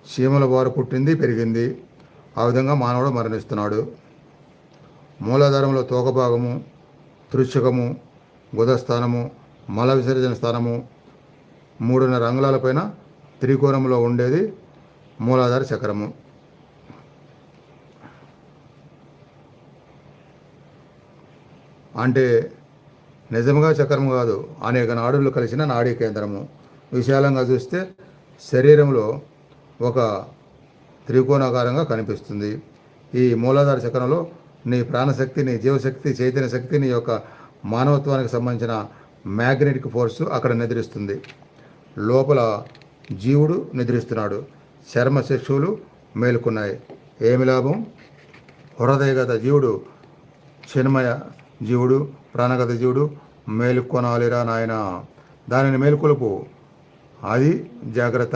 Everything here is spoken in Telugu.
చీమల బారు పుట్టింది పెరిగింది. ఆ విధంగా మానవుడు మరణిస్తున్నాడు. మూలాధారంలో తోక భాగము, తృశకము, గుదస్థానము, మల విసర్జన స్థానము, 3.5 అంగుళాలపైన త్రికోణంలో ఉండేది మూలాధార చక్రము. అంటే నిజంగా చక్రము కాదు, అనేక నాడులు కలిసిన నాడీ కేంద్రము. విశాలంగా చూస్తే శరీరంలో ఒక త్రికోణాకారంగా కనిపిస్తుంది. ఈ మూలాధార చక్రంలో నీ ప్రాణశక్తి, నీ జీవశక్తి, చైతన్య శక్తి, నీ యొక్క మానవత్వానికి సంబంధించిన మ్యాగ్నెటిక్ ఫోర్సు అక్కడ నిద్రిస్తుంది. లోపల జీవుడు నిద్రిస్తున్నాడు. చర్మ శిశువులు మేలుకున్నాయి. ఏమి లాభం? హృదయగత జీవుడు, చిన్మయ జీవుడు, ప్రాణగత జీవుడు మేలుకొనాలిరా నాయన. దానిని మేలుకొలుపు. అది జాగ్రత్త.